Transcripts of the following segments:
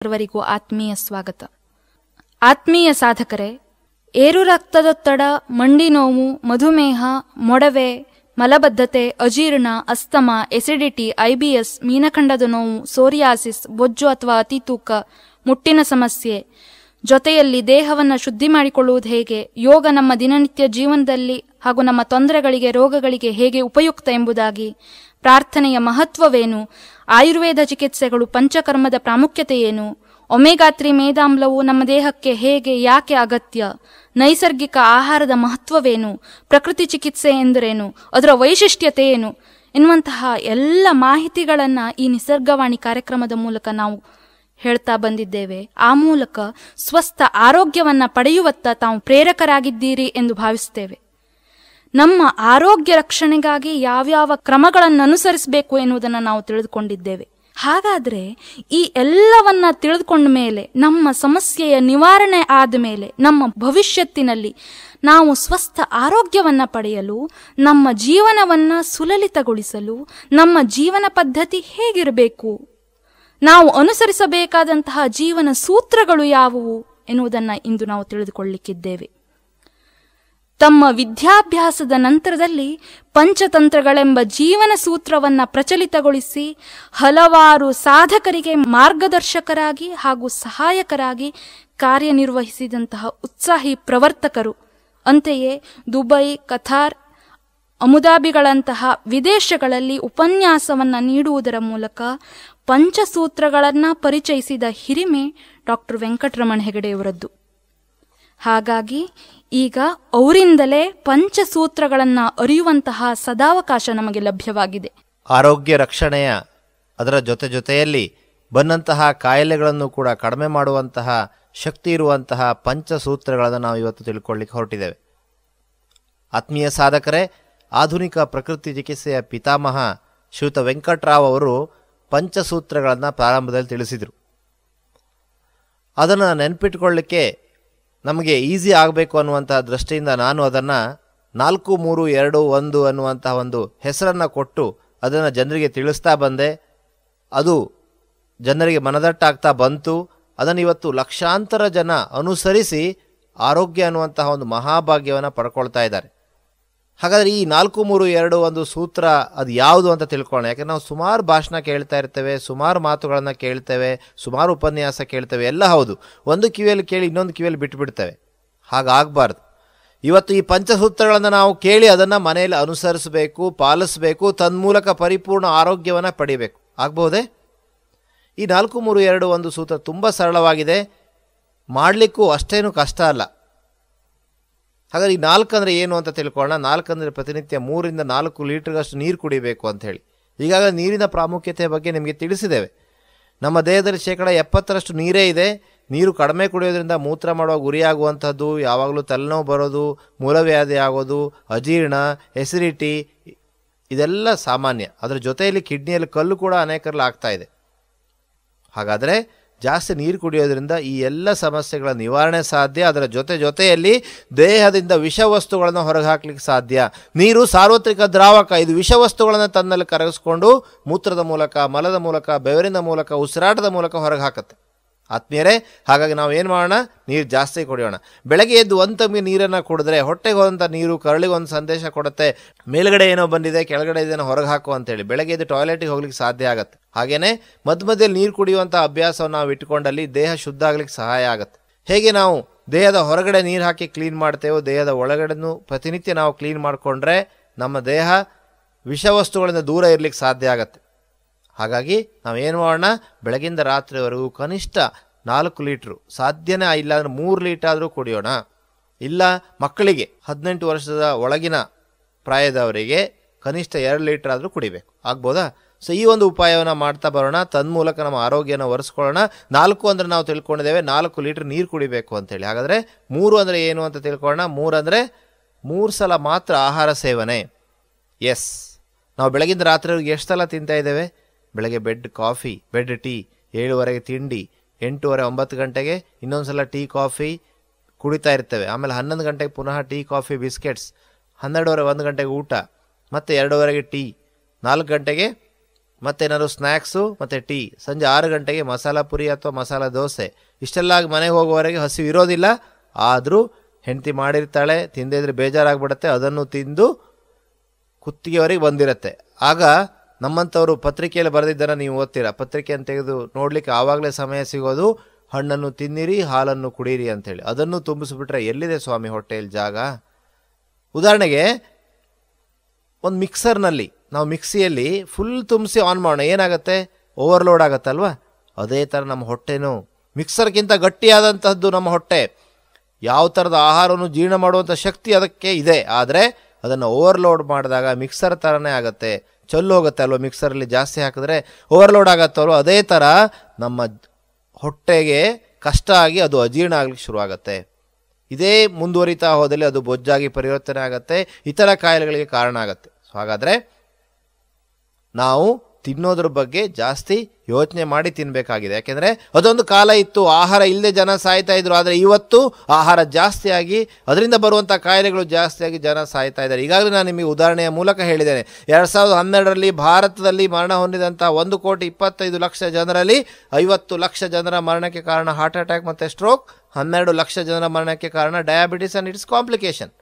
ಸರ್ವರಿಗೂ ಆತ್ಮೀಯ ಸ್ವಾಗತ. ಆತ್ಮೀಯ ಸಾಧಕರೇ, ಏರು ರಕ್ತದೊತ್ತಡ, ಮಂಡಿ ನೋವು, ಮಧುಮೇಹ, ಮೊಡವೆ, ಮಲಬದ್ಧತೆ, ಅಜೀರ್ಣ, ಅಸ್ತಮಾ, ಎಸಿಡಿಟಿ, IBS, ಮೀನಖಂಡದ ನೋವು, ಸೋರಿಯಾಸಿಸ್, ಬೊಜ್ಜು ಅಥವಾ ಅತಿತೂಕ, ಮುಟ್ಟಿನ ಸಮಸ್ಯೆ, ಜೊತೆಯಲ್ಲಿ ದೇಹವನ್ನು ಶುದ್ಧಿ ಮಾಡಿಕೊಳ್ಳುವುದು ಹೇಗೆ, ಯೋಗ ನಮ್ಮ ದಿನನಿತ್ಯ ಜೀವನದಲ್ಲಿ ಹಾಗೂ ನಮ್ಮ ತೊಂದರೆಗಳಿಗೆ, ರೋಗಗಳಿಗೆ ಹೇಗೆ ಉಪಯುಕ್ತ ಎಂಬುದಾಗಿ, ಪ್ರಾರ್ಥನೆಯ ಮಹತ್ವವೇನು, ಆಯುರ್ವೇದ ಚಿಕಿತ್ಸೆಗಳು, ಪಂಚಕರ್ಮದ ಪ್ರಾಮುಖ್ಯತೆ ಏನು, ಒಮೆಗಾ 3 ಮೇದಾಮ್ಲವು ನಮ್ಮ ದೇಹಕ್ಕೆ ಹೇಗೆ ಯಾಕೆ ಅಗತ್ಯ, ನೈಸರ್ಗಿಕ ಆಹಾರದ ಮಹತ್ವವೇನು, ಪ್ರಕೃತಿ ಚಿಕಿತ್ಸೆ ಎಂದರೇನು, ಅದರ ವೈಶಿಷ್ಟ್ಯತೆ ಏನು ಎನ್ನುವಂತಹ ಎಲ್ಲ ಮಾಹಿತಿಗಳನ್ನು ಈ ನಿಸರ್ಗವಾಣಿ ಕಾರ್ಯಕ್ರಮದ ಮೂಲಕ ನಾವು ಹೇಳ್ತಾ ಬಂದಿದ್ದೇವೆ. ಆ ಮೂಲಕ ಸ್ವಸ್ಥ ಆರೋಗ್ಯವನ್ನು ಪಡೆಯುವತ್ತ ತಾವು ಪ್ರೇರಕರಾಗಿದ್ದೀರಿ ಎಂದು ಭಾವಿಸ್ತೇವೆ. ನಮ್ಮ ಆರೋಗ್ಯ ರಕ್ಷಣೆಗಾಗಿ ಯಾವ್ಯಾವ ಕ್ರಮಗಳನ್ನು ಅನುಸರಿಸಬೇಕು ಎನ್ನುವುದನ್ನು ನಾವು ತಿಳಿದುಕೊಂಡಿದ್ದೇವೆ. ಹಾಗಾದರೆ ಈ ಎಲ್ಲವನ್ನ ತಿಳಿದುಕೊಂಡ ಮೇಲೆ, ನಮ್ಮ ಸಮಸ್ಯೆಯ ನಿವಾರಣೆ ಆದ ಮೇಲೆ, ನಮ್ಮ ಭವಿಷ್ಯತ್ತಿನಲ್ಲಿ ನಾವು ಸ್ವಸ್ಥ ಆರೋಗ್ಯವನ್ನು ಪಡೆಯಲು, ನಮ್ಮ ಜೀವನವನ್ನು ಸುಲಲಿತಗೊಳಿಸಲು ನಮ್ಮ ಜೀವನ ಪದ್ಧತಿ ಹೇಗಿರಬೇಕು, ನಾವು ಅನುಸರಿಸಬೇಕಾದಂತಹ ಜೀವನ ಸೂತ್ರಗಳು ಯಾವುವು ಎನ್ನುವುದನ್ನು ಇಂದು ನಾವು ತಿಳಿದುಕೊಳ್ಳಲಿಕ್ಕಿದ್ದೇವೆ. ತಮ್ಮ ವಿದ್ಯಾಭ್ಯಾಸದ ನಂತರದಲ್ಲಿ ಪಂಚತಂತ್ರಗಳೆಂಬ ಜೀವನ ಸೂತ್ರವನ್ನು ಪ್ರಚಲಿತಗೊಳಿಸಿ ಹಲವಾರು ಸಾಧಕರಿಗೆ ಮಾರ್ಗದರ್ಶಕರಾಗಿ ಹಾಗೂ ಸಹಾಯಕರಾಗಿ ಕಾರ್ಯನಿರ್ವಹಿಸಿದಂತಹ ಉತ್ಸಾಹಿ ಪ್ರವರ್ತಕರು. ಅಂತೆಯೇ ದುಬೈ, ಕತಾರ್, ಅಬುದಾಬಿಗಳಂತಹ ವಿದೇಶಗಳಲ್ಲಿ ಉಪನ್ಯಾಸವನ್ನು ನೀಡುವುದರ ಮೂಲಕ ಪಂಚಸೂತ್ರಗಳನ್ನು ಪರಿಚಯಿಸಿದ ಹಿರಿಮೆ ಡಾಕ್ಟರ್ ವೆಂಕಟರಮಣ ಹೆಗಡೆಯವರದ್ದು. ಹಾಗಾಗಿ ಈಗ ಅವರಿಂದಲೇ ಪಂಚಸೂತ್ರಗಳನ್ನು ಅರಿಯುವಂತಹ ಸದಾವಕಾಶ ನಮಗೆ ಲಭ್ಯವಾಗಿದೆ. ಆರೋಗ್ಯ ರಕ್ಷಣೆಯ ಅದರ ಜೊತೆಯಲ್ಲಿ ಬಂದಂತಹ ಕಾಯಿಲೆಗಳನ್ನು ಕೂಡ ಕಡಿಮೆ ಮಾಡುವಂತಹ ಶಕ್ತಿ ಇರುವಂತಹ ಪಂಚಸೂತ್ರಗಳನ್ನು ನಾವು ಇವತ್ತು ತಿಳ್ಕೊಳ್ಳಿಕ್ಕೆ ಹೊರಟಿದ್ದೇವೆ. ಆತ್ಮೀಯ ಸಾಧಕರೇ, ಆಧುನಿಕ ಪ್ರಕೃತಿ ಚಿಕಿತ್ಸೆಯ ಪಿತಾಮಹ ಶ್ರೀಯುತ ವೆಂಕಟರಾವ್ ಅವರು ಪಂಚಸೂತ್ರಗಳನ್ನು ಪ್ರಾರಂಭದಲ್ಲಿ ತಿಳಿಸಿದರು. ಅದನ್ನು ನೆನಪಿಟ್ಕೊಳ್ಳಿಕ್ಕೆ ನಮಗೆ ಈಸಿ ಆಗಬೇಕು ಅನ್ನುವಂತಹ ದೃಷ್ಟಿಯಿಂದ ನಾನು ಅದನ್ನು 4-3-2-1 ಅನ್ನುವಂತಹ ಒಂದು ಹೆಸರನ್ನು ಕೊಟ್ಟು ಅದನ್ನು ಜನರಿಗೆ ತಿಳಿಸ್ತಾ ಬಂದೆ. ಅದು ಜನರಿಗೆ ಮನದಟ್ಟಾಗ್ತಾ ಬಂತು. ಅದನ್ನು ಇವತ್ತು ಲಕ್ಷಾಂತರ ಜನ ಅನುಸರಿಸಿ ಆರೋಗ್ಯ ಅನ್ನುವಂತಹ ಒಂದು ಮಹಾಭಾಗ್ಯವನ್ನು ಪಡ್ಕೊಳ್ತಾ ಇದ್ದಾರೆ. ಹಾಗಾದರೆ ಈ 4-3-2-1 ಸೂತ್ರ ಅದು ಯಾವುದು ಅಂತ ತಿಳ್ಕೊಳ್ಳೋಣ. ಯಾಕೆಂದರೆ ನಾವು ಸುಮಾರು ಭಾಷಣ ಕೇಳ್ತಾ ಇರ್ತೇವೆ, ಸುಮಾರು ಮಾತುಗಳನ್ನು ಕೇಳ್ತೇವೆ, ಸುಮಾರು ಉಪನ್ಯಾಸ ಕೇಳ್ತೇವೆ, ಎಲ್ಲ ಹೌದು. ಒಂದು ಕಿವಿಯಲ್ಲಿ ಕೇಳಿ ಇನ್ನೊಂದು ಕಿವಿಯಲ್ಲಿ ಬಿಟ್ಟುಬಿಡ್ತೇವೆ. ಹಾಗಾಗಬಾರ್ದು. ಇವತ್ತು ಈ ಪಂಚಸೂತ್ರಗಳನ್ನು ನಾವು ಕೇಳಿ ಅದನ್ನು ಮನೆಯಲ್ಲಿ ಅನುಸರಿಸಬೇಕು, ಪಾಲಿಸಬೇಕು, ತನ್ಮೂಲಕ ಪರಿಪೂರ್ಣ ಆರೋಗ್ಯವನ್ನು ಪಡಿಬೇಕು. ಆಗ್ಬಹುದೇ? ಈ 4-3-2-1 ಸೂತ್ರ ತುಂಬ ಸರಳವಾಗಿದೆ, ಮಾಡಲಿಕ್ಕೂ ಅಷ್ಟೇನು ಕಷ್ಟ ಅಲ್ಲ. ಹಾಗಾದ್ರೆ ಈ 4 ಅಂದರೆ ಏನು ಅಂತ ತಿಳ್ಕೊಳ್ಳೋಣ. 4 ಅಂದರೆ ಪ್ರತಿನಿತ್ಯ 3-4 ಲೀಟರ್ಗಷ್ಟು ನೀರು ಕುಡಿಬೇಕು ಅಂತ ಹೇಳಿ. ಈಗಾಗಲೇ ನೀರಿನ ಪ್ರಾಮುಖ್ಯತೆ ಬಗ್ಗೆ ನಿಮಗೆ ತಿಳಿಸಿದ್ದೇವೆ. ನಮ್ಮ ದೇಹದಲ್ಲಿ 70% ನೀರೇ ಇದೆ. ನೀರು ಕಡಿಮೆ ಕುಡಿಯೋದ್ರಿಂದ ಮೂತ್ರ ಮಾಡುವ ಗುರಿಯಾಗುವಂಥದ್ದು, ಯಾವಾಗಲೂ ತಲೆನೋವು ಬರೋದು, ಮೂಲವ್ಯಾಧಿ ಆಗೋದು, ಅಜೀರ್ಣ, ಎಸಿಡಿಟಿ ಇದೆಲ್ಲ ಸಾಮಾನ್ಯ. ಅದರ ಜೊತೆಯಲ್ಲಿ ಕಿಡ್ನಿಯಲ್ಲಿ ಕಲ್ಲು ಕೂಡ ಅನೇಕರಲ್ಲಿ ಆಗ್ತಾ ಇದೆ. ಹಾಗಾದರೆ ಜಾಸ್ತಿ ನೀರು ಕುಡಿಯೋದ್ರಿಂದ ಈ ಎಲ್ಲ ಸಮಸ್ಯೆಗಳ ನಿವಾರಣೆ ಸಾಧ್ಯ. ಅದರ ಜೊತೆಯಲ್ಲಿ ದೇಹದಿಂದ ವಿಷವಸ್ತುಗಳನ್ನು ಹೊರಗೆ ಹಾಕ್ಲಿಕ್ಕೆ ಸಾಧ್ಯ. ನೀರು ಸಾರ್ವತ್ರಿಕ ದ್ರಾವಕ. ಇದು ವಿಷವಸ್ತುಗಳನ್ನು ತನ್ನಲ್ಲಿ ಕರಗಿಸ್ಕೊಂಡು ಮೂತ್ರದ ಮೂಲಕ, ಮಲದ ಮೂಲಕ, ಬೆವರಿನ ಮೂಲಕ, ಉಸಿರಾಟದ ಮೂಲಕ ಹೊರಗೆ ಹಾಕುತ್ತೆ. ಆತ್ಮೀಯರೇ, ಹಾಗಾಗಿ ನಾವು ಏನು ಮಾಡೋಣ? ನೀರು ಜಾಸ್ತಿ ಕುಡಿಯೋಣ. ಬೆಳಗ್ಗೆ ಎದ್ದು ಒಂದು ತಮಗೆ ನೀರನ್ನು ಕುಡಿದ್ರೆ ಹೊಟ್ಟೆಗೆ ಹೋದಂಥ ನೀರು ಕರಳಿಗೆ ಒಂದು ಸಂದೇಶ ಕೊಡುತ್ತೆ, ಮೇಲ್ಗಡೆ ಏನೋ ಬಂದಿದೆ, ಕೆಳಗಡೆ ಇದನ್ನು ಹೊರಗೆ ಹಾಕು ಅಂತೇಳಿ. ಬೆಳಗ್ಗೆ ಎದ್ದು ಟಾಯ್ಲೆಟಿಗೆ ಹೋಗ್ಲಿಕ್ಕೆ ಸಾಧ್ಯ ಆಗುತ್ತೆ. ಹಾಗೆಯೇ ಮಧ್ಯದಲ್ಲಿ ನೀರು ಕುಡಿಯುವಂಥ ಅಭ್ಯಾಸವನ್ನು ನಾವು ಇಟ್ಕೊಂಡಲ್ಲಿ ದೇಹ ಶುದ್ಧ ಆಗ್ಲಿಕ್ಕೆ ಸಹಾಯ ಆಗುತ್ತೆ. ಹೇಗೆ ನಾವು ದೇಹದ ಹೊರಗಡೆ ನೀರು ಹಾಕಿ ಕ್ಲೀನ್ ಮಾಡ್ತೇವೋ, ದೇಹದ ಒಳಗಡೆನೂ ಪ್ರತಿನಿತ್ಯ ನಾವು ಕ್ಲೀನ್ ಮಾಡಿಕೊಂಡ್ರೆ ನಮ್ಮ ದೇಹ ವಿಷವಸ್ತುಗಳಿಂದ ದೂರ ಇರಲಿಕ್ಕೆ ಸಾಧ್ಯ ಆಗುತ್ತೆ. ಹಾಗಾಗಿ ನಾವೇನು ಮಾಡೋಣ? ಬೆಳಗಿಂದ ರಾತ್ರಿವರೆಗೂ ಕನಿಷ್ಠ 4 ಲೀಟ್ರು, ಸಾಧ್ಯನೇ ಇಲ್ಲ ಅಂದರೆ 3 ಲೀಟರ್ ಆದರೂ ಕುಡಿಯೋಣ. ಇಲ್ಲ ಮಕ್ಕಳಿಗೆ 18 ವರ್ಷದ ಒಳಗಿನ ಪ್ರಾಯದವರಿಗೆ ಕನಿಷ್ಠ 2 ಲೀಟರ್ ಆದರೂ ಕುಡಿಬೇಕು. ಆಗ್ಬೋದಾ? ಸೊ ಈ ಒಂದು ಉಪಾಯವನ್ನು ಮಾಡ್ತಾ ಬರೋಣ. ತನ್ಮೂಲಕ ನಮ್ಮ ಆರೋಗ್ಯನ ಒರೆಸ್ಕೊಳ್ಳೋಣ. 4 ಅಂದರೆ ನಾವು ತಿಳ್ಕೊಂಡಿದ್ದೇವೆ 4 ಲೀಟರ್ ನೀರು ಕುಡಿಬೇಕು ಅಂತೇಳಿ. ಹಾಗಾದರೆ 3 ಅಂದರೆ ಏನು ಅಂತ ತಿಳ್ಕೊಳ್ಳೋಣ. 3 ಅಂದರೆ 3 ಸಲ ಮಾತ್ರ ಆಹಾರ ಸೇವನೆ. ಎಸ್, ನಾವು ಬೆಳಗಿಂದ ರಾತ್ರಿವರೆಗೆ ಎಷ್ಟು ಸಲ ತಿಂತಾ ಇದ್ದೇವೆ? ಬೆಳಗ್ಗೆ ಕಾಫಿ, ಟೀ, 7:30 ತಿಂಡಿ, 8:30-9 ಗಂಟೆಗೆ ಇನ್ನೊಂದು ಸಲ ಟೀ ಕಾಫಿ ಕುಡಿತಾ ಇರ್ತೇವೆ. ಆಮೇಲೆ 11 ಗಂಟೆಗೆ ಪುನಃ ಟೀ ಕಾಫಿ ಬಿಸ್ಕೆಟ್ಸ್, 12:30-1 ಗಂಟೆಗೆ ಊಟ, ಮತ್ತು 2:30ಗೆ ಟೀ, 4 ಗಂಟೆಗೆ ಮತ್ತೇನಾದ್ರು ಸ್ನ್ಯಾಕ್ಸು ಮತ್ತು ಟೀ. ಸಂಜೆ 6 ಗಂಟೆಗೆ ಮಸಾಲ ಪುರಿ ಅಥವಾ ಮಸಾಲ ದೋಸೆ. ಇಷ್ಟೆಲ್ಲ ಮನೆಗೆ ಹೋಗುವವರೆಗೆ ಹಸಿವು ಇರೋದಿಲ್ಲ. ಆದರೂ ಹೆಂಡತಿ ಮಾಡಿರ್ತಾಳೆ, ತಿಂದಿದ್ರೆ ಬೇಜಾರಾಗ್ಬಿಡುತ್ತೆ. ಅದನ್ನು ತಿಂದು ಕುತ್ತಿಗೆವರೆಗೆ ಬಂದಿರುತ್ತೆ. ಆಗ ನಮ್ಮಂಥವ್ರು ಪತ್ರಿಕೆಯಲ್ಲಿ ಬರೆದಿದ್ದನ್ನು ನೀವು ಓದ್ತೀರಾ. ಪತ್ರಿಕೆಯನ್ನು ತೆಗೆದು ನೋಡಲಿಕ್ಕೆ ಆವಾಗಲೇ ಸಮಯ ಸಿಗೋದು. ಹಣ್ಣನ್ನು ತಿನ್ನಿರಿ, ಹಾಲನ್ನು ಕುಡೀರಿ ಅಂಥೇಳಿ. ಅದನ್ನು ತುಂಬಿಸ್ಬಿಟ್ರೆ ಎಲ್ಲಿದೆ ಸ್ವಾಮಿ ಹೊಟ್ಟೆಯಲ್ಲಿ ಜಾಗ? ಉದಾಹರಣೆಗೆ ಒಂದು ಮಿಕ್ಸರ್ನಲ್ಲಿ ನಾವು ಮಿಕ್ಸಿಯಲ್ಲಿ ಫುಲ್ ತುಂಬಿಸಿ ಆನ್ ಮಾಡೋಣ, ಏನಾಗುತ್ತೆ? ಓವರ್ಲೋಡ್ ಆಗುತ್ತಲ್ವ? ಅದೇ ಥರ ನಮ್ಮ ಹೊಟ್ಟೆನೂ ಮಿಕ್ಸರ್ಗಿಂತ ಗಟ್ಟಿಯಾದಂತಹದ್ದು ನಮ್ಮ ಹೊಟ್ಟೆ. ಯಾವ ಥರದ ಆಹಾರವನ್ನು ಜೀರ್ಣ ಮಾಡುವಂಥ ಶಕ್ತಿ ಅದಕ್ಕೆ ಇದೆ. ಆದರೆ ಅದನ್ನು ಓವರ್ಲೋಡ್ ಮಾಡಿದಾಗ ಮಿಕ್ಸರ್ ಥರನೇ ಆಗುತ್ತೆ, ಚಲ್ಲು ಹೋಗುತ್ತೆ ಅಲ್ವ? ಮಿಕ್ಸರಲ್ಲಿ ಜಾಸ್ತಿ ಹಾಕಿದ್ರೆ ಓವರ್ಲೋಡ್ ಆಗುತ್ತಲ್ವ? ಅದೇ ಥರ ನಮ್ಮ ಹೊಟ್ಟೆಗೆ ಕಷ್ಟ ಆಗಿ ಅದು ಅಜೀರ್ಣ ಆಗ್ಲಿಕ್ಕೆ ಶುರುವಾಗುತ್ತೆ. ಇದೇ ಮುಂದುವರಿತಾ ಹೋದಲ್ಲಿ ಅದು ಬೊಜ್ಜಾಗಿ ಪರಿವರ್ತನೆ ಆಗುತ್ತೆ, ಇತರ ಕಾಯಿಲೆಗಳಿಗೆ ಕಾರಣ ಆಗುತ್ತೆ. ಸೊ ಹಾಗಾದರೆ ನಾವು ತಿನ್ನೋದ್ರ ಬಗ್ಗೆ ಜಾಸ್ತಿ ಯೋಚನೆ ಮಾಡಿ ತಿನ್ನಬೇಕಾಗಿದೆ. ಯಾಕೆಂದರೆ ಅದೊಂದು ಕಾಲ ಇತ್ತು, ಆಹಾರ ಇಲ್ಲದೆ ಜನ ಸಾಯ್ತಾ ಇದ್ರು. ಆದರೆ ಇವತ್ತು ಆಹಾರ ಜಾಸ್ತಿಯಾಗಿ ಅದರಿಂದ ಬರುವಂಥ ಕಾಯಿಲೆಗಳು ಜಾಸ್ತಿಯಾಗಿ ಜನ ಸಾಯ್ತಾ ಇದ್ದಾರೆ. ಈಗಾಗಲೇ ನಾನು ನಿಮಗೆ ಉದಾಹರಣೆಯ ಮೂಲಕ ಹೇಳಿದ್ದೇನೆ. 2012ರಲ್ಲಿ ಭಾರತದಲ್ಲಿ ಮರಣ ಹೊಂದಿದಂಥ 1,25,00,000 ಜನರಲ್ಲಿ 50 ಲಕ್ಷ ಜನರ ಮರಣಕ್ಕೆ ಕಾರಣ ಹಾರ್ಟ್ ಅಟ್ಯಾಕ್ ಮತ್ತು ಸ್ಟ್ರೋಕ್, 12 ಲಕ್ಷ ಜನರ ಮರಣಕ್ಕೆ ಕಾರಣ ಡಯಾಬಿಟಿಸ್ ಆ್ಯಂಡ್ ಇಟ್ಸ್ ಕಾಂಪ್ಲಿಕೇಶನ್.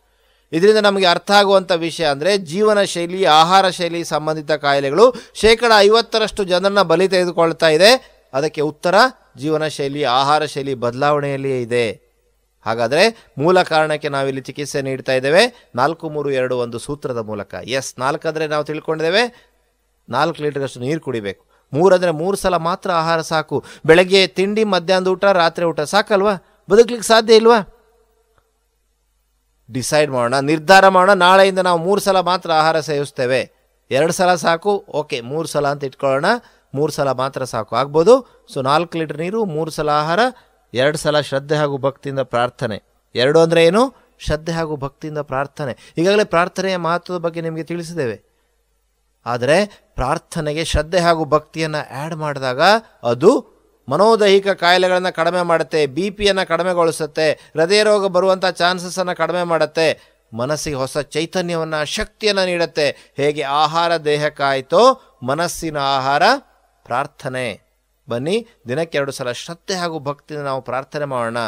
ಇದರಿಂದ ನಮಗೆ ಅರ್ಥ ಆಗುವಂಥ ವಿಷಯ ಅಂದರೆ ಜೀವನ ಶೈಲಿ, ಆಹಾರ ಶೈಲಿ ಸಂಬಂಧಿತ ಕಾಯಿಲೆಗಳು 50% ಜನರನ್ನ ಬಲಿ ತೆಗೆದುಕೊಳ್ತಾ ಇದೆ. ಅದಕ್ಕೆ ಉತ್ತರ ಜೀವನ ಶೈಲಿ, ಆಹಾರ ಶೈಲಿ ಬದಲಾವಣೆಯಲ್ಲಿಯೇ ಇದೆ. ಹಾಗಾದರೆ ಮೂಲ ಕಾರಣಕ್ಕೆ ನಾವಿಲ್ಲಿ ಚಿಕಿತ್ಸೆ ನೀಡ್ತಾ ಇದ್ದೇವೆ 4-3-2-1 ಸೂತ್ರದ ಮೂಲಕ. 4 ಅಂದರೆ ನಾವು ತಿಳ್ಕೊಂಡಿದ್ದೇವೆ 4 ಲೀಟರ್ಗಷ್ಟು ನೀರು ಕುಡಿಬೇಕು. 3 ಅಂದರೆ 3 ಸಲ ಮಾತ್ರ ಆಹಾರ ಸಾಕು. ಬೆಳಗ್ಗೆ ತಿಂಡಿ, ಮಧ್ಯಾಹ್ನದ ಊಟ, ರಾತ್ರಿ ಊಟ ಸಾಕಲ್ವಾ? ಬದುಕಲಿಕ್ಕೆ ಸಾಧ್ಯ ಇಲ್ವಾ? ಡಿಸೈಡ್ ಮಾಡೋಣ, ನಿರ್ಧಾರ ಮಾಡೋಣ. ನಾಳೆಯಿಂದ ನಾವು 3 ಸಲ ಮಾತ್ರ ಆಹಾರ ಸೇವಿಸ್ತೇವೆ. 2 ಸಲ ಸಾಕು, ಓಕೆ 3 ಸಲ ಅಂತ ಇಟ್ಕೊಳ್ಳೋಣ. 3 ಸಲ ಮಾತ್ರ ಸಾಕು, ಆಗ್ಬೋದು. ಸೊ 4 ಲೀಟರ್ ನೀರು, 3 ಸಲ ಆಹಾರ, 2 ಸಲ ಶ್ರದ್ಧೆ ಹಾಗೂ ಭಕ್ತಿಯಿಂದ ಪ್ರಾರ್ಥನೆ. 2 ಅಂದರೆ ಏನು? ಶ್ರದ್ಧೆ ಹಾಗೂ ಭಕ್ತಿಯಿಂದ ಪ್ರಾರ್ಥನೆ. ಈಗಾಗಲೇ ಪ್ರಾರ್ಥನೆಯ ಮಹತ್ವದ ಬಗ್ಗೆ ನಿಮಗೆ ತಿಳಿಸಿದ್ದೇವೆ. ಆದರೆ ಪ್ರಾರ್ಥನೆಗೆ ಶ್ರದ್ಧೆ ಹಾಗೂ ಭಕ್ತಿಯನ್ನು ಆ್ಯಡ್ ಮಾಡಿದಾಗ ಅದು ಮನೋದೈಹಿಕ ಕಾಯಿಲೆಗಳನ್ನು ಕಡಿಮೆ ಮಾಡುತ್ತೆ, BP-ಯನ್ನು ಕಡಿಮೆಗೊಳಿಸುತ್ತೆ, ಹೃದಯ ರೋಗ ಬರುವಂಥ ಚಾನ್ಸಸನ್ನು ಕಡಿಮೆ ಮಾಡುತ್ತೆ, ಮನಸ್ಸಿಗೆ ಹೊಸ ಚೈತನ್ಯವನ್ನು, ಶಕ್ತಿಯನ್ನು ನೀಡುತ್ತೆ. ಹೇಗೆ ಆಹಾರ ದೇಹಕ್ಕಾಯಿತೋ ಮನಸ್ಸಿನ ಆಹಾರ ಪ್ರಾರ್ಥನೆ. ಬನ್ನಿ, ದಿನಕ್ಕೆ 2 ಸಲ ಶ್ರದ್ಧೆ ಹಾಗೂ ಭಕ್ತಿಯಿಂದ ನಾವು ಪ್ರಾರ್ಥನೆ ಮಾಡೋಣ.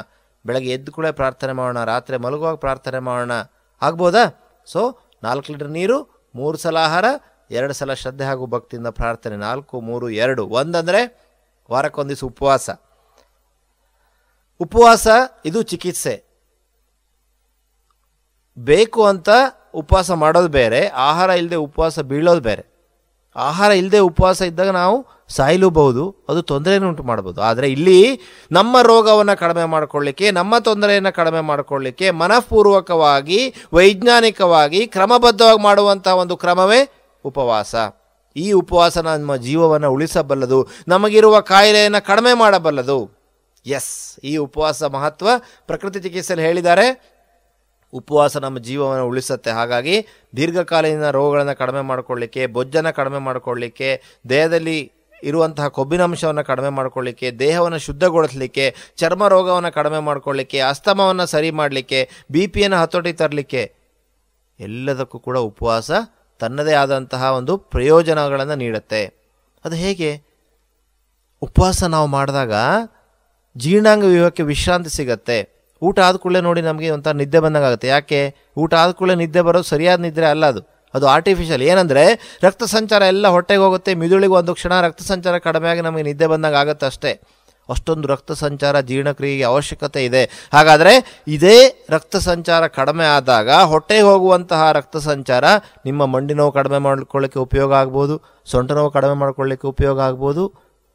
ಬೆಳಗ್ಗೆ ಎದ್ದು ಕೂಡ ಪ್ರಾರ್ಥನೆ ಮಾಡೋಣ, ರಾತ್ರಿ ಮಲಗುವಾಗ ಪ್ರಾರ್ಥನೆ ಮಾಡೋಣ. ಆಗ್ಬೋದಾ? ಸೊ 4 ಲೀಟರ್ ನೀರು, 3 ಸಲ ಆಹಾರ, 2 ಸಲ ಶ್ರದ್ಧೆ ಹಾಗೂ ಭಕ್ತಿಯಿಂದ ಪ್ರಾರ್ಥನೆ. 4-3-2-1 ಅಂದರೆ ವಾರಕ್ಕೊಂದು ದಿವಸ ಉಪವಾಸ. ಉಪವಾಸ ಇದು ಚಿಕಿತ್ಸೆ. ಬೇಕು ಅಂತ ಉಪವಾಸ ಮಾಡೋದು ಬೇರೆ, ಆಹಾರ ಇಲ್ಲದೆ ಉಪವಾಸ ಬೀಳೋದು ಬೇರೆ. ಆಹಾರ ಇಲ್ಲದೆ ಉಪವಾಸ ಇದ್ದಾಗ ನಾವು ಸಾಯಲೂಬಹುದು, ಅದು ತೊಂದರೆಯನ್ನು ಉಂಟು ಮಾಡ್ಬೋದು. ಆದರೆ ಇಲ್ಲಿ ನಮ್ಮ ರೋಗವನ್ನು ಕಡಿಮೆ ಮಾಡಿಕೊಳ್ಳಿಕ್ಕೆ, ನಮ್ಮ ತೊಂದರೆಯನ್ನು ಕಡಿಮೆ ಮಾಡಿಕೊಳ್ಳಿಕ್ಕೆ ಮನಃಪೂರ್ವಕವಾಗಿ, ವೈಜ್ಞಾನಿಕವಾಗಿ, ಕ್ರಮಬದ್ಧವಾಗಿ ಮಾಡುವಂಥ ಒಂದು ಕ್ರಮವೇ ಉಪವಾಸ. ಈ ಉಪವಾಸ ನಮ್ಮ ಜೀವವನ್ನು ಉಳಿಸಬಲ್ಲದು, ನಮಗಿರುವ ಕಾಯಿಲೆಯನ್ನು ಕಡಿಮೆ ಮಾಡಬಲ್ಲದು. ಈ ಉಪವಾಸ ಮಹತ್ವ ಪ್ರಕೃತಿ ಚಿಕಿತ್ಸೆಯಲ್ಲಿ ಹೇಳಿದ್ದಾರೆ. ಉಪವಾಸ ನಮ್ಮ ಜೀವವನ್ನು ಉಳಿಸುತ್ತೆ. ಹಾಗಾಗಿ ದೀರ್ಘಕಾಲೀನ ರೋಗಗಳನ್ನು ಕಡಿಮೆ ಮಾಡಿಕೊಳ್ಳಿಕ್ಕೆ, ಬೊಜ್ಜನ್ನು ಕಡಿಮೆ ಮಾಡಿಕೊಳ್ಳಿಕ್ಕೆ, ದೇಹದಲ್ಲಿ ಇರುವಂತಹ ಕೊಬ್ಬಿನಂಶವನ್ನು ಕಡಿಮೆ ಮಾಡಿಕೊಳ್ಳಿಕ್ಕೆ, ದೇಹವನ್ನು ಶುದ್ಧಗೊಳಿಸಲಿಕ್ಕೆ, ಚರ್ಮ ರೋಗವನ್ನು ಕಡಿಮೆ ಮಾಡಿಕೊಳ್ಳಿಕ್ಕೆ, ಅಸ್ತಮವನ್ನು ಸರಿ ಮಾಡಲಿಕ್ಕೆ, BP-ಯನ್ನು ಹತೋಟಿ ತರಲಿಕ್ಕೆ, ಎಲ್ಲದಕ್ಕೂ ಕೂಡ ಉಪವಾಸ ತನ್ನದೇ ಆದಂತಹ ಒಂದು ಪ್ರಯೋಜನಗಳನ್ನು ನೀಡುತ್ತೆ. ಅದು ಹೇಗೆ? ಉಪವಾಸ ನಾವು ಮಾಡಿದಾಗ ಜೀರ್ಣಾಂಗ ವ್ಯೂಹಕ್ಕೆ ವಿಶ್ರಾಂತಿ ಸಿಗತ್ತೆ. ಊಟ ಆದ ಕೂಡಲೇ ನೋಡಿ ನಮಗೆ ಒಂಥರ ನಿದ್ದೆ ಬಂದಂಗಾಗುತ್ತೆ. ಯಾಕೆ? ಊಟ ಆದ ಕೂಡಲೇ ನಿದ್ದೆ ಬರೋದು ಸರಿಯಾದ ನಿದ್ರೆ ಅಲ್ಲ, ಅದು ಆರ್ಟಿಫಿಷಿಯಲ್. ಏನಂದರೆ ರಕ್ತ ಸಂಚಾರ ಎಲ್ಲ ಹೊಟ್ಟೆಗೆ ಹೋಗುತ್ತೆ, ಮಿದುಳಿಗೆ ಒಂದು ಕ್ಷಣ ರಕ್ತ ಸಂಚಾರ ಕಡಿಮೆಯಾಗಿ ನಮಗೆ ನಿದ್ದೆ ಬಂದಂಗೆ ಆಗುತ್ತೆ ಅಷ್ಟೇ. ಅಷ್ಟೊಂದು ರಕ್ತ ಸಂಚಾರ ಜೀರ್ಣಕ್ರಿಯೆಗೆ ಅವಶ್ಯಕತೆ ಇದೆ. ಹಾಗಾದರೆ ಇದೇ ರಕ್ತ ಸಂಚಾರ ಕಡಿಮೆ ಆದಾಗ ಹೊಟ್ಟೆಗೆ ಹೋಗುವಂತಹ ರಕ್ತ ಸಂಚಾರ ನಿಮ್ಮ ಮಂಡಿ ನೋವು ಕಡಿಮೆ ಮಾಡ್ಕೊಳ್ಳಿಕ್ಕೆ ಉಪಯೋಗ ಆಗ್ಬೋದು, ಸೊಂಟ ನೋವು ಕಡಿಮೆ ಮಾಡ್ಕೊಳ್ಳಿಕ್ಕೆ ಉಪಯೋಗ ಆಗ್ಬೋದು.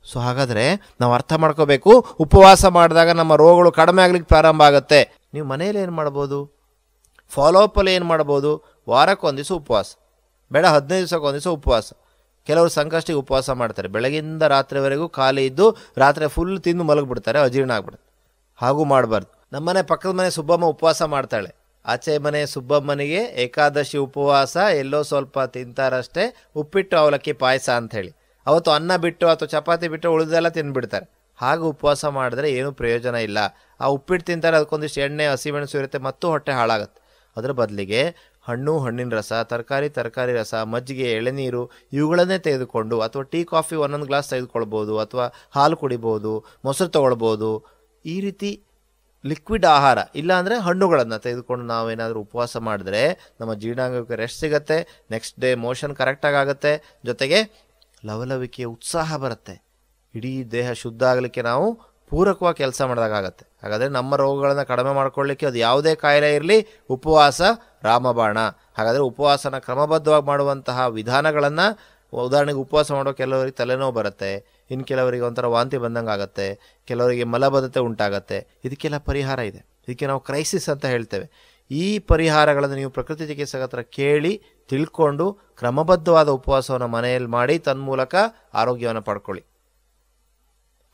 ಸೊ ಹಾಗಾದರೆ ನಾವು ಅರ್ಥ ಮಾಡ್ಕೋಬೇಕು, ಉಪವಾಸ ಮಾಡಿದಾಗ ನಮ್ಮ ರೋಗಗಳು ಕಡಿಮೆ ಆಗ್ಲಿಕ್ಕೆ ಪ್ರಾರಂಭ ಆಗುತ್ತೆ. ನೀವು ಮನೆಯಲ್ಲಿ ಏನು ಮಾಡ್ಬೋದು? ಫಾಲೋಅಪ್ಪಲ್ಲಿ ಏನು ಮಾಡ್ಬೋದು? ವಾರಕ್ಕೊಂದು ದಿವಸ ಉಪವಾಸ, ಬೇಡ 15 ದಿವಸಕ್ಕೊಂದು ದಿವಸ ಉಪವಾಸ. ಕೆಲವರು ಸಂಕಷ್ಟಿಗೆ ಉಪವಾಸ ಮಾಡ್ತಾರೆ, ಬೆಳಗಿಂದ ರಾತ್ರಿವರೆಗೂ ಖಾಲಿ ಇದ್ದು ರಾತ್ರಿ ಫುಲ್ ತಿಂದು ಮಲಗಿಬಿಡ್ತಾರೆ, ಅಜೀರ್ಣ ಆಗ್ಬಿಡುತ್ತೆ. ಹಾಗೂ ಮಾಡಬಾರ್ದು. ನಮ್ಮನೆ ಪಕ್ಕದ ಮನೆ ಸುಬ್ಬಮ್ಮ ಉಪವಾಸ ಮಾಡ್ತಾಳೆ. ಆಚೆ ಮನೆ ಸುಬ್ಬಮ್ಮನಿಗೆ ಏಕಾದಶಿ ಉಪವಾಸ, ಎಲ್ಲೋ ಸ್ವಲ್ಪ ತಿಂತಾರಷ್ಟೇ, ಉಪ್ಪಿಟ್ಟು ಅವಲಕ್ಕಿ ಪಾಯಸ ಅಂಥೇಳಿ. ಅವತ್ತು ಅನ್ನ ಬಿಟ್ಟು ಅಥವಾ ಚಪಾತಿ ಬಿಟ್ಟು ಉಳಿದೆಲ್ಲ ತಿಂದುಬಿಡ್ತಾರೆ. ಹಾಗೆ ಉಪವಾಸ ಮಾಡಿದ್ರೆ ಏನೂ ಪ್ರಯೋಜನ ಇಲ್ಲ. ಆ ಉಪ್ಪಿಟ್ಟು ತಿಂತಾರೆ, ಅದಕ್ಕೊಂದಿಷ್ಟು ಎಣ್ಣೆ, ಹಸಿಮೆಣಸು ಇರುತ್ತೆ, ಮತ್ತು ಹೊಟ್ಟೆ ಹಾಳಾಗುತ್ತೆ. ಅದರ ಬದಲಿಗೆ ಹಣ್ಣು, ಹಣ್ಣಿನ ರಸ, ತರಕಾರಿ ರಸ, ಮಜ್ಜಿಗೆ, ಎಳೆನೀರು ಇವುಗಳನ್ನೇ ತೆಗೆದುಕೊಂಡು, ಅಥವಾ ಟೀ ಕಾಫಿ ಒಂದೊಂದು ಗ್ಲಾಸ್ ತೆಗೆದುಕೊಳ್ಬೋದು, ಅಥವಾ ಹಾಲು ಕುಡಿಬೋದು, ಮೊಸರು ತಗೊಳ್ಬೋದು. ಈ ರೀತಿ ಲಿಕ್ವಿಡ್ ಆಹಾರ ಇಲ್ಲಾಂದರೆ ಹಣ್ಣುಗಳನ್ನು ತೆಗೆದುಕೊಂಡು ನಾವೇನಾದರೂ ಉಪವಾಸ ಮಾಡಿದ್ರೆ ನಮ್ಮ ಜೀರ್ಣಾಂಗಕ್ಕೆ ರೆಸ್ಟ್ ಸಿಗುತ್ತೆ, ನೆಕ್ಸ್ಟ್ ಡೇ ಮೋಷನ್ ಕರೆಕ್ಟಾಗಿ ಆಗುತ್ತೆ, ಜೊತೆಗೆ ಲವಲವಿಕೆಯ ಉತ್ಸಾಹ ಬರುತ್ತೆ, ಇಡೀ ದೇಹ ಶುದ್ಧ ಆಗಲಿಕ್ಕೆ ನಾವು ಪೂರಕವಾಗಿ ಕೆಲಸ ಮಾಡಿದಾಗತ್ತೆ. ಹಾಗಾದರೆ ನಮ್ಮ ರೋಗಗಳನ್ನು ಕಡಿಮೆ ಮಾಡ್ಕೊಳ್ಳಿಕ್ಕೆ ಅದು ಯಾವುದೇ ಕಾಯಿಲೆ ಇರಲಿ, ಉಪವಾಸ ರಾಮಬಾಣ. ಹಾಗಾದರೆ ಉಪವಾಸನ ಕ್ರಮಬದ್ಧವಾಗಿ ಮಾಡುವಂತಹ ವಿಧಾನಗಳನ್ನು, ಉದಾಹರಣೆಗೆ ಉಪವಾಸ ಮಾಡೋ ಕೆಲವರಿಗೆ ತಲೆನೋವು ಬರುತ್ತೆ, ಇನ್ನು ಕೆಲವರಿಗೆ ಒಂಥರ ವಾಂತಿ ಬಂದಂಗೆ ಆಗುತ್ತೆ, ಕೆಲವರಿಗೆ ಮಲಬದ್ಧತೆ ಉಂಟಾಗತ್ತೆ. ಇದಕ್ಕೆಲ್ಲ ಪರಿಹಾರ ಇದೆ. ಇದಕ್ಕೆ ನಾವು ಕ್ರೈಸಿಸ್ ಅಂತ ಹೇಳ್ತೇವೆ. ಈ ಪರಿಹಾರಗಳನ್ನು ನೀವು ಪ್ರಕೃತಿ ಚಿಕಿತ್ಸಕ ಹತ್ರ ಕೇಳಿ ತಿಳ್ಕೊಂಡು ಕ್ರಮಬದ್ಧವಾದ ಉಪವಾಸವನ್ನು ಮನೆಯಲ್ಲಿ ಮಾಡಿ ತನ್ಮೂಲಕ ಆರೋಗ್ಯವನ್ನು ಪಡ್ಕೊಳ್ಳಿ.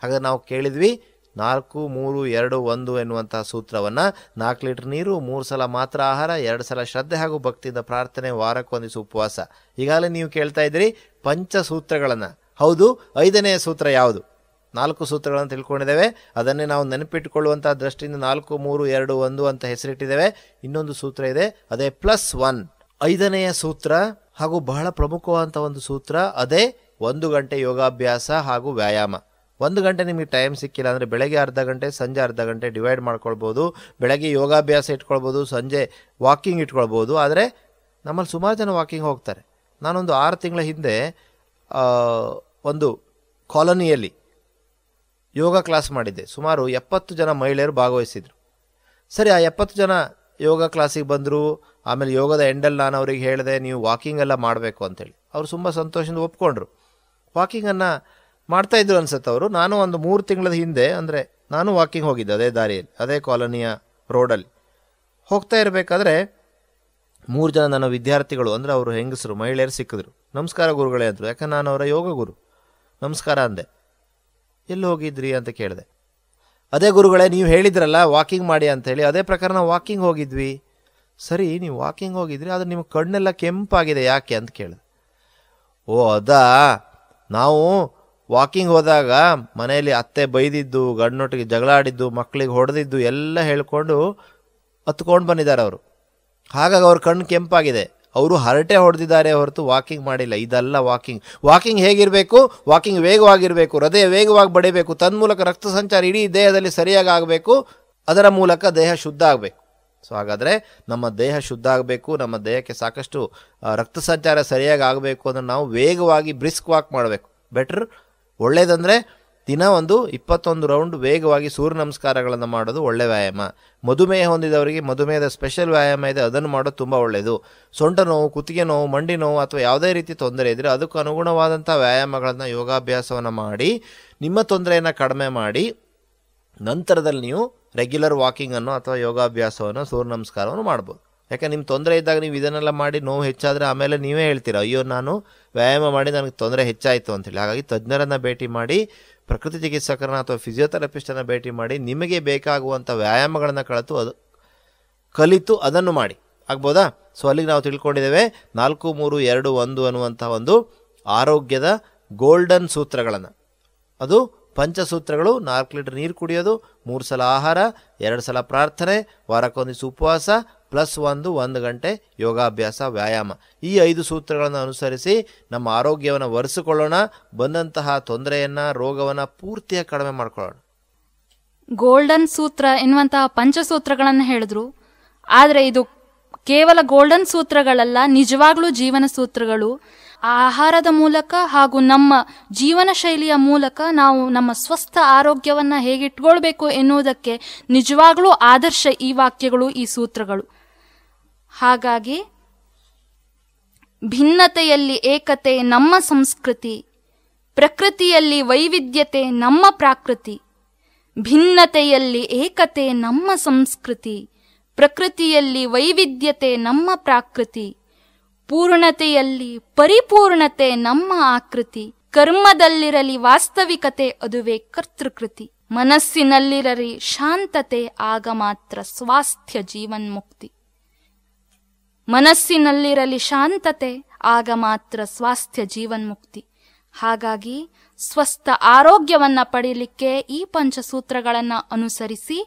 ಹಾಗಾದ್ರೆ ನಾವು ಕೇಳಿದ್ವಿ 4-3-2-1 ಎನ್ನುವಂತಹ ಸೂತ್ರವನ್ನು. 4 ಲೀಟರ್ ನೀರು, 3 ಸಲ ಮಾತ್ರ ಆಹಾರ, 2 ಸಲ ಶ್ರದ್ಧೆ ಹಾಗೂ ಭಕ್ತಿಯಿಂದ ಪ್ರಾರ್ಥನೆ, ವಾರಕ್ಕೊಂದಿಸ ಉಪವಾಸ. ಈಗಾಗಲೇ ನೀವು ಕೇಳ್ತಾ ಇದ್ದೀರಿ ಪಂಚಸೂತ್ರಗಳನ್ನು. ಹೌದು, 5ನೇ ಸೂತ್ರ ಯಾವುದು? 4 ಸೂತ್ರಗಳನ್ನು ತಿಳ್ಕೊಂಡಿದ್ದೇವೆ, ಅದನ್ನೇ ನಾವು ನೆನಪಿಟ್ಟುಕೊಳ್ಳುವಂಥ ದೃಷ್ಟಿಯಿಂದ 4-3-2-1 ಅಂತ ಹೆಸರಿಟ್ಟಿದ್ದೇವೆ. ಇನ್ನೊಂದು ಸೂತ್ರ ಇದೆ, ಅದೇ +1. 5ನೆಯ ಸೂತ್ರ ಹಾಗೂ ಬಹಳ ಪ್ರಮುಖವಾದಂಥ ಒಂದು ಸೂತ್ರ, ಅದೇ 1 ಗಂಟೆ ಯೋಗಾಭ್ಯಾಸ ಹಾಗೂ ವ್ಯಾಯಾಮ. 1 ಗಂಟೆ ನಿಮಗೆ ಟೈಮ್ ಸಿಕ್ಕಿಲ್ಲ ಅಂದರೆ ಬೆಳಗ್ಗೆ ಅರ್ಧ ಗಂಟೆ, ಸಂಜೆ ಅರ್ಧ ಗಂಟೆ ಡಿವೈಡ್ ಮಾಡ್ಕೊಳ್ಬೋದು. ಬೆಳಗ್ಗೆ ಯೋಗಾಭ್ಯಾಸ ಇಟ್ಕೊಳ್ಬೋದು, ಸಂಜೆ ವಾಕಿಂಗ್ ಇಟ್ಕೊಳ್ಬೋದು. ಆದರೆ ನಮ್ಮಲ್ಲಿ ಸುಮಾರು ಜನ ವಾಕಿಂಗ್ ಹೋಗ್ತಾರೆ. ನಾನೊಂದು 6 ತಿಂಗಳ ಹಿಂದೆ ಒಂದು ಕಾಲೋನಿಯಲ್ಲಿ ಯೋಗ ಕ್ಲಾಸ್ ಮಾಡಿದ್ದೆ. ಸುಮಾರು 70 ಜನ ಮಹಿಳೆಯರು ಭಾಗವಹಿಸಿದರು. ಸರಿ, ಆ 70 ಜನ ಯೋಗ ಕ್ಲಾಸಿಗೆ ಬಂದರು. ಆಮೇಲೆ ಯೋಗದ ಎಂಡಲ್ಲಿ ನಾನು ಅವ್ರಿಗೆ ಹೇಳಿದೆ, ನೀವು ವಾಕಿಂಗ್ ಎಲ್ಲ ಮಾಡಬೇಕು ಅಂತೇಳಿ. ಅವರು ತುಂಬ ಸಂತೋಷದಿಂದ ಒಪ್ಕೊಂಡ್ರು. ವಾಕಿಂಗನ್ನು ಮಾಡ್ತಾಯಿದ್ರು ಅನ್ಸುತ್ತೆ ಅವರು. ನಾನು ಒಂದು 3 ತಿಂಗಳ ಹಿಂದೆ ಅಂದರೆ ನಾನು ವಾಕಿಂಗ್ ಹೋಗಿದ್ದೆ ಅದೇ ದಾರಿಯಲ್ಲಿ, ಅದೇ ಕಾಲೋನಿಯ ರೋಡಲ್ಲಿ ಹೋಗ್ತಾ ಇರಬೇಕಾದ್ರೆ 3 ಜನ ನನ್ನ ವಿದ್ಯಾರ್ಥಿಗಳು, ಅಂದರೆ ಅವರು ಹೆಂಗಸರು, ಮಹಿಳೆಯರು ಸಿಕ್ಕಿದ್ರು. ನಮಸ್ಕಾರ ಗುರುಗಳೇ ಅಂದರು. ಯಾಕಂದ್ರೆ ನಾನು ಅವರ ಯೋಗ ಗುರು. ನಮಸ್ಕಾರ ಅಂದೆ. ಎಲ್ಲಿ ಹೋಗಿದ್ರಿ ಅಂತ ಕೇಳಿದೆ. ಅದೇ ಗುರುಗಳೇ, ನೀವು ಹೇಳಿದ್ರಲ್ಲ ವಾಕಿಂಗ್ ಮಾಡಿ ಅಂಥೇಳಿ, ಅದೇ ಪ್ರಕಾರ ನಾವು ವಾಕಿಂಗ್ ಹೋಗಿದ್ವಿ. ಸರಿ, ನೀವು ವಾಕಿಂಗ್ ಹೋಗಿದ್ರಿ, ಆದರೆ ನಿಮ್ಮ ಕಣ್ಣೆಲ್ಲ ಕೆಂಪಾಗಿದೆ ಯಾಕೆ ಅಂತ ಕೇಳಿದೆ. ಓ ಅದಾ, ನಾವು ವಾಕಿಂಗ್ ಹೋದಾಗ ಮನೆಯಲ್ಲಿ ಅತ್ತೆ ಬೈದಿದ್ದು, ಗಂಡನೊಟ್ಟಿಗೆ ಜಗಳ ಆಡಿದ್ದು, ಮಕ್ಕಳಿಗೆ ಹೊಡೆದಿದ್ದು ಎಲ್ಲ ಹೇಳ್ಕೊಂಡು ಹತ್ಕೊಂಡು ಬಂದಿದ್ದಾರೆ ಅವರು. ಹಾಗಾಗಿ ಅವ್ರ ಕಣ್ಣು ಕೆಂಪಾಗಿದೆ. ಅವರು ಹರಟೆ ಹೊಡೆದಿದ್ದಾರೆ ಹೊರತು ವಾಕಿಂಗ್ ಮಾಡಿಲ್ಲ. ಇದಲ್ಲ ವಾಕಿಂಗ್. ವಾಕಿಂಗ್ ಹೇಗಿರಬೇಕು? ವಾಕಿಂಗ್ ವೇಗವಾಗಿರಬೇಕು, ಹೃದಯ ವೇಗವಾಗಿ ಬಡಿಬೇಕು, ತನ್ಮೂಲಕ ರಕ್ತ ಸಂಚಾರ ಇಡೀ ದೇಹದಲ್ಲಿ ಸರಿಯಾಗಿ ಆಗಬೇಕು, ಅದರ ಮೂಲಕ ದೇಹ ಶುದ್ಧ ಆಗಬೇಕು. ಸೊ ಹಾಗಾದರೆ ನಮ್ಮ ದೇಹ ಶುದ್ಧ ಆಗಬೇಕು, ನಮ್ಮ ದೇಹಕ್ಕೆ ಸಾಕಷ್ಟು ರಕ್ತ ಸಂಚಾರ ಸರಿಯಾಗಿ ಆಗಬೇಕು ಅಂದರೆ ನಾವು ವೇಗವಾಗಿ ಬ್ರಿಸ್ಕ್ ವಾಕ್ ಮಾಡಬೇಕು. ಬೆಟರ್, ಒಳ್ಳೆಯದಂದರೆ ದಿನ ಒಂದು 21 ರೌಂಡ್ ವೇಗವಾಗಿ ಸೂರ್ಯ ನಮಸ್ಕಾರಗಳನ್ನು ಮಾಡೋದು ಒಳ್ಳೆ ವ್ಯಾಯಾಮ. ಮಧುಮೇಹ ಹೊಂದಿದವರಿಗೆ ಮಧುಮೇಹದ ಸ್ಪೆಷಲ್ ವ್ಯಾಯಾಮ ಇದೆ, ಅದನ್ನು ಮಾಡೋದು ತುಂಬ ಒಳ್ಳೆಯದು. ಸೊಂಟ ನೋವು, ಕುತ್ತಿಗೆ ನೋವು, ಮಂಡಿ ನೋವು ಅಥವಾ ಯಾವುದೇ ರೀತಿ ತೊಂದರೆ ಇದ್ದರೆ ಅದಕ್ಕೂ ಅನುಗುಣವಾದಂಥ ವ್ಯಾಯಾಮಗಳನ್ನು, ಯೋಗಾಭ್ಯಾಸವನ್ನು ಮಾಡಿ ನಿಮ್ಮ ತೊಂದರೆಯನ್ನು ಕಡಿಮೆ ಮಾಡಿ ನಂತರದಲ್ಲಿ ನೀವು ರೆಗ್ಯುಲರ್ ವಾಕಿಂಗನ್ನು ಅಥವಾ ಯೋಗಾಭ್ಯಾಸವನ್ನು, ಸೂರ್ಯ ನಮಸ್ಕಾರವನ್ನು ಮಾಡ್ಬೋದು. ಯಾಕೆ ನಿಮ್ಮ ತೊಂದರೆ ಇದ್ದಾಗ ನೀವು ಇದನ್ನೆಲ್ಲ ಮಾಡಿ ನೋವು ಹೆಚ್ಚಾದರೆ ಆಮೇಲೆ ನೀವೇ ಹೇಳ್ತೀರ, ಅಯ್ಯೋ ನಾನು ವ್ಯಾಯಾಮ ಮಾಡಿ ನನಗೆ ತೊಂದರೆ ಹೆಚ್ಚಾಯಿತು ಅಂತೇಳಿ. ಹಾಗಾಗಿ ತಜ್ಞರನ್ನು ಭೇಟಿ ಮಾಡಿ, ಪ್ರಕೃತಿ ಚಿಕಿತ್ಸಕರನ್ನ ಅಥವಾ ಫಿಸಿಯೋಥೆರಪಿಸ್ಟನ್ನು ಭೇಟಿ ಮಾಡಿ, ನಿಮಗೆ ಬೇಕಾಗುವಂಥ ವ್ಯಾಯಾಮಗಳನ್ನು ಕಲಿತು ಅದನ್ನು ಮಾಡಿ. ಆಗ್ಬೋದಾ? ಸೊ ಅಲ್ಲಿಗೆ ನಾವು ತಿಳ್ಕೊಂಡಿದ್ದೇವೆ 4-3-2-1 ಅನ್ನುವಂಥ ಒಂದು ಆರೋಗ್ಯದ ಗೋಲ್ಡನ್ ಸೂತ್ರಗಳನ್ನು. ಅದು ಪಂಚಸೂತ್ರಗಳು: 4 ಲೀಟರ್ ನೀರು ಕುಡಿಯೋದು, 3 ಸಲ ಆಹಾರ, 2 ಸಲ ಪ್ರಾರ್ಥನೆ, ವಾರಕ್ಕೊಂದಿಸ ಉಪವಾಸ, +1 ಗಂಟೆ ಯೋಗಾಭ್ಯಾಸ, ವ್ಯಾಯಾಮ. ಈ 5 ಸೂತ್ರಗಳನ್ನು ಅನುಸರಿಸಿ ನಮ್ಮ ಆರೋಗ್ಯವನ್ನು ಒರೆಸಿಕೊಳ್ಳೋಣ. ಬಂದಂತಹ ತೊಂದರೆಯನ್ನು, ರೋಗವನ್ನು ಪೂರ್ತಿಯಾಗಿ ಕಡಿಮೆ ಮಾಡ್ಕೊಳ್ಳೋಣ. ಗೋಲ್ಡನ್ ಸೂತ್ರ ಎನ್ನುವಂತಹ ಪಂಚಸೂತ್ರಗಳನ್ನು ಹೇಳಿದ್ರು. ಆದರೆ ಇದು ಕೇವಲ ಗೋಲ್ಡನ್ ಸೂತ್ರಗಳಲ್ಲ, ನಿಜವಾಗ್ಲೂ ಜೀವನ ಸೂತ್ರಗಳು. ಆಹಾರದ ಮೂಲಕ ಹಾಗೂ ನಮ್ಮ ಜೀವನ ಶೈಲಿಯ ಮೂಲಕ ನಾವು ನಮ್ಮ ಸ್ವಸ್ಥ ಆರೋಗ್ಯವನ್ನು ಹೇಗೆ ಇಟ್ಕೊಳ್ಬೇಕು ಎನ್ನುವುದಕ್ಕೆ ನಿಜವಾಗ್ಲೂ ಆದರ್ಶ ಈ ವಾಕ್ಯಗಳು, ಈ ಸೂತ್ರಗಳು. ಹಾಗಾಗಿ ಭಿನ್ನತೆಯಲ್ಲಿ ಏಕತೆ ನಮ್ಮ ಸಂಸ್ಕೃತಿ, ಪ್ರಕೃತಿಯಲ್ಲಿ ವೈವಿಧ್ಯತೆ ನಮ್ಮ ಪ್ರಾಕೃತಿ. ಭಿನ್ನತೆಯಲ್ಲಿ ಏಕತೆ ನಮ್ಮ ಸಂಸ್ಕೃತಿ, ಪ್ರಕೃತಿಯಲ್ಲಿ ವೈವಿಧ್ಯತೆ ನಮ್ಮ ಪ್ರಾಕೃತಿ. ಪೂರ್ಣತೆಯಲ್ಲಿ ಪರಿಪೂರ್ಣತೆ ನಮ್ಮ ಆಕೃತಿ. ಕರ್ಮದಲ್ಲಿರಲಿ ವಾಸ್ತವಿಕತೆ, ಅದುವೇ ಕರ್ತೃಕೃತಿ. ಮನಸ್ಸಿನಲ್ಲಿರಲಿ ಶಾಂತತೆ, ಆಗ ಮಾತ್ರ ಸ್ವಾಸ್ಥ್ಯ ಜೀವನ್ಮುಕ್ತಿ. ಮನಸ್ಸಿನಲ್ಲಿರಲಿ ಶಾಂತತೆ, ಆಗ ಮಾತ್ರ ಸ್ವಾಸ್ಥ್ಯ ಜೀವನ್ಮುಕ್ತಿ. ಹಾಗಾಗಿ ಸ್ವಸ್ಥ ಆರೋಗ್ಯವನ್ನ ಪಡೆಯಲಿಕ್ಕೆ ಈ ಪಂಚಸೂತ್ರಗಳನ್ನು ಅನುಸರಿಸಿ